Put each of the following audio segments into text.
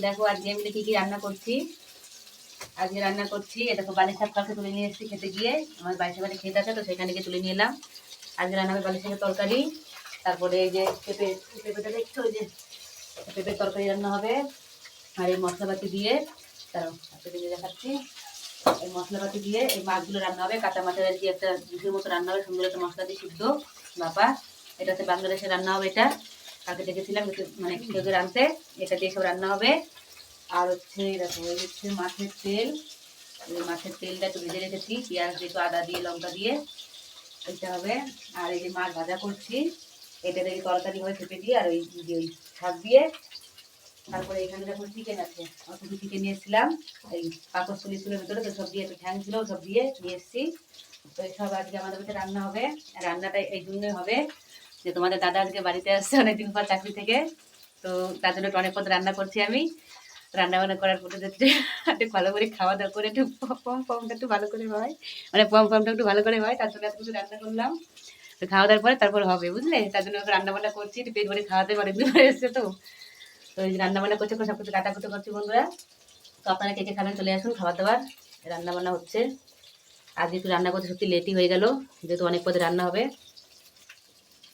দেখো আজকে আমি কি কি রান্না করছি। আজকে রান্না করছি এটা তো বালি শাক কালকে তুলে নিয়ে এসেছি খেতে গিয়ে, আমার বাড়িতে বাড়ি খেতে আছে তো সেখানে গিয়ে তুলে নিয়ে এলাম। আজকে রান্না হবে বালি শাকের তরকারি, তারপরে এই যে পেঁপেটা দেখছো, ওই যে পেঁপের তরকারি রান্না হবে। আর এই মশলাপাতি দিয়ে তারও আপনাদের দেখাচ্ছি, এই মশলাপাতি দিয়ে এই মাছগুলো রান্না হবে। কাঁচা মাছের আর কি একটা জুসের মতো রান্না হবে, সুন্দর একটা মশলা দিয়ে সিদ্ধ বাপা। এটা হচ্ছে বাংলাদেশের রান্না হবে, এটা কাকে দেখেছিলাম মানে কেউ রাঁধতে, এটা দিয়ে সব রান্না হবে। আর হচ্ছে দেখো এই হচ্ছে মাছের তেল, এই মাছের তেলটা একটু ভেজে রেখেছি পেঁয়াজ দিয়ে একটু আদা দিয়ে লঙ্কা দিয়ে, এটা হবে। আর এই যে মাছ ভাজা করছি, এটা দিয়ে তরকারি হবে পেঁপে দিয়ে আর ওই শাক দিয়ে। তারপরে এখানে দেখো চিকেন আছে, অত চিকেন নিয়েছিলাম, এই পাকস্থলী ছিল ভেতরে তো সব দিয়ে একটু ঠ্যাং ছিল সব দিয়ে নিয়ে এসেছি। তো এইসব আজকে আমাদের বাড়িতে রান্না হবে। রান্নাটা এই জন্যই হবে যে তোমাদের দাদা আজকে বাড়িতে আসছে অনেকদিন পর চাকরি থেকে, তো তার জন্য একটু অনেক পদ রান্না করছি আমি। রান্না বান্না করার পরে যাচ্ছে একটু ভালো করে খাওয়া দাওয়া করে একটু পমটা একটু ভালো করে হয়, মানে পমটা একটু ভালো করে হয়, তার জন্য এত কিছু রান্না করলাম। তো খাওয়া দাওয়ার পরে তারপর হবে বুঝলে, তার জন্য রান্না বান্না করছি, একটু পেট ভরে খাওয়াতে অনেকদিন পরে এসছে তো। তো এই রান্না বান্না করছে, সব কিছু কাটাকুটো করছি বন্ধুরা। তো আপনারা কে কে খাবেন চলে আসুন, খাবার দাবার রান্না বান্না হচ্ছে। আজকে একটু রান্না করতে সত্যি লেটই হয়ে গেল, যেহেতু অনেক পদে রান্না হবে।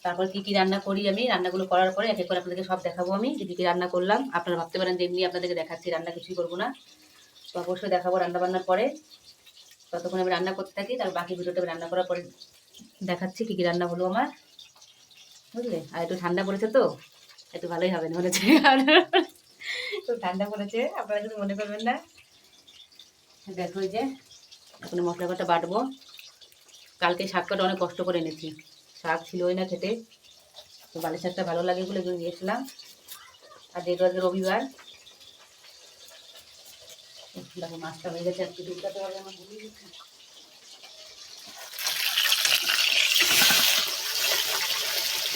তারপর কি কি রান্না করি আমি, রান্নাগুলো করার পরে এক এক করে আপনাদেরকে সব দেখাবো আমি যে কি কি রান্না করলাম। আপনারা ভাবতে পারেন যে এমনি আপনাদেরকে দেখাচ্ছি, রান্না কিছুই করবো না, তো অবশ্যই দেখাবো রান্না বান্নার পরে। ততক্ষণ আমি রান্না করতে থাকি, তার বাকি ভিডিওটা আমি রান্না করার পরে দেখাচ্ছি কি কি রান্না হলো আমার, বুঝলে। আর একটু ঠান্ডা পড়েছে তো একটু ভালোই হবে না হয়েছে, তো ঠান্ডা পড়েছে আপনারা কিছু মনে করবেন না। দেখো এই যে এখন মশলা কটা বাটবো। কালকে শাক কটা অনেক কষ্ট করে এনেছি, শাক ছিলই না খেতে, তো বালি শাকটা ভালো লাগে বলে নিয়েছিলাম। আর যেহেতু আজকে রবিবার, দেখো মাছটা হয়ে গেছে, একটু দুধটাতে হবে আমার ভুলে গেছি।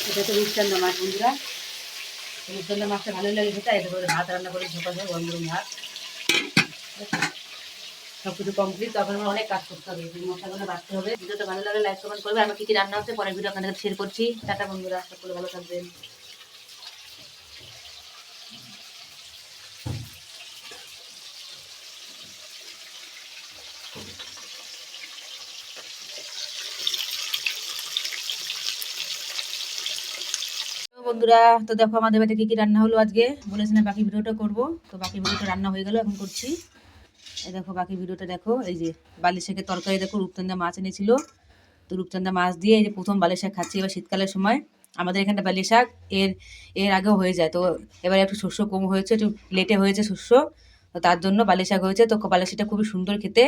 এটা তো রূপচান্দা মাছ বন্ধুরা, রূপচান্দা মাছটা ভালোই লাগে খেতে। এটা করে ভাত রান্না করে ঝোঁকা যায়, গরম গরম ভাত। সব কিছু কমপ্লিট, তারপরে আমার অনেক কাজ করতে হবে, মশলাগুলো বাড়তে হবে। ভিডিওটা ভালো লাগে লাইক কমেন্ট করবে, আমার কী কী রান্না হচ্ছে পরের ভিডিও আপনাদের শেয়ার করছি। টাটা বন্ধুরা, সকলে ভালো থাকবেন। বন্ধুরা তো দেখো আমাদের বাড়িতে কি কি রান্না হলো আজকে, বলেছিলাম বাকি ভিডিওটা করব, তো বাকি ভিডিওটা রান্না হয়ে গেল, এখন করছি। এই দেখো বাকি ভিডিওটা দেখো, এই যে বালি শাকের তরকারি দেখো, রূপচান্দা মাছ এনেছিল, তো রূপচান্দা মাছ দিয়ে এই যে প্রথম বালি শাক খাচ্ছি এবার শীতকালের সময়। আমাদের এখানটা বালি শাক এর এর আগেও হয়ে যায়, তো এবার একটু শস্য কম হয়েছে, একটু লেটে হয়েছে শস্য, তো তার জন্য বালি শাক হয়েছে। তো বালি শাকটা খুবই সুন্দর খেতে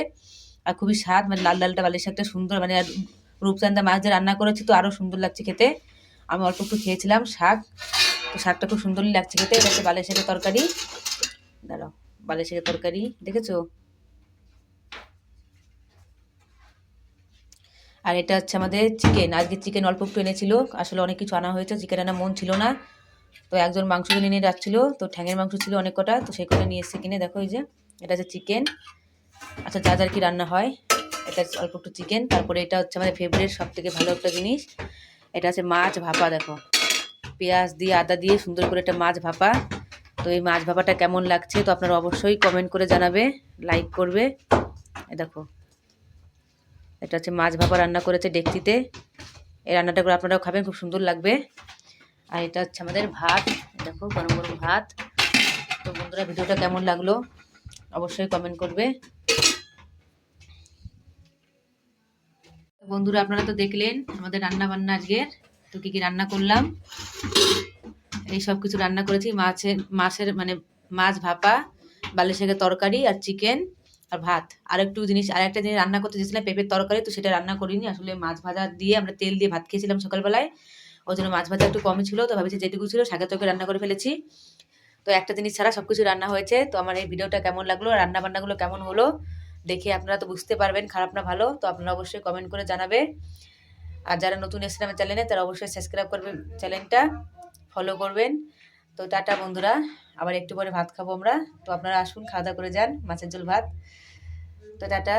আর খুবই স্বাদ, মানে লাল লালটা বালি শাকটা সুন্দর, মানে আর রূপচান্দা মাছ দিয়ে রান্না করেছি তো আরও সুন্দর লাগছে খেতে। আমি অল্প একটু খেয়েছিলাম শাক, তো শাকটা খুব সুন্দরই লাগছে খেতে। এটা হচ্ছে বালি শাকের তরকারি, দাঁড়াও, বালি শাকের তরকারি দেখেছো। আর এটা হচ্ছে আমাদের চিকেন, আজকে চিকেন অল্প একটু এনেছিল, আসলে অনেক কিছু আনা হয়েছে, চিকেন আনা মন ছিল না, তো একজন মাংস কিনে নিয়ে যাচ্ছিল, তো ঠ্যাঙের মাংস ছিল অনেক কটা, তো সেই কটা নিয়ে এসে কিনে। দেখো এই যে এটা হচ্ছে চিকেন। আচ্ছা যা যার কি রান্না হয়, এটা হচ্ছে অল্প একটু চিকেন। তারপরে এটা হচ্ছে আমাদের ফেভারিট সব থেকে ভালো একটা জিনিস, এটা হচ্ছে মাছ ভাপা। দেখো পেঁয়াজ দিয়ে আদা দিয়ে সুন্দর করে একটা মাছ ভাপা, তো এই মাছ ভাপাটা কেমন লাগছে তো আপনারা অবশ্যই কমেন্ট করে জানাবে, লাইক করবে। দেখো এটা হচ্ছে মাছ ভাপা রান্না করেছে ডেকচিতে, এই রান্নাটা করে আপনারাও খাবেন, খুব সুন্দর লাগবে। আর এটা হচ্ছে আমাদের ভাত, দেখো গরম গরম ভাত। তো বন্ধুরা ভিডিওটা কেমন লাগলো অবশ্যই কমেন্ট করবে। বন্ধুরা আপনারা তো দেখলেন আমাদের রান্না বান্না আজকের, তো কী কী রান্না করলাম, এই সব কিছু রান্না করেছি। মাছের মানে মাছ ভাপা, বালি শাকের তরকারি আর চিকেন আর ভাত। আর একটা জিনিস রান্না করতে চেয়েছিলাম পেঁপের তরকারি, তো সেটা রান্না করিনি, আসলে মাছ ভাজা দিয়ে আমরা তেল দিয়ে ভাত খেয়েছিলাম সকালবেলায়, ওই জন্য মাছ ভাজা একটু কমই ছিল, তো ভাবছি যেটুকু ছিল শাকের তরকারি রান্না করে ফেলেছি। তো একটা জিনিস ছাড়া সব কিছু রান্না হয়েছে। তো আমার এই ভিডিওটা কেমন লাগলো, রান্না বান্নাগুলো কেমন হলো দেখে আপনারা তো বুঝতে পারবেন খারাপ না ভালো, তো আপনারা অবশ্যই কমেন্ট করে জানাবে। আর যারা নতুন এসেছেন আমার চ্যানেলে তারা অবশ্যই সাবস্ক্রাইব করবেন, চ্যানেলটা ফলো করবেন। তো টাটা বন্ধুরা, আবার একটু পরে ভাত খাবো আমরা, তো আপনারা আসুন খাওয়া দাওয়া করে যান, মাছের ঝোল ভাত। তো টাটা।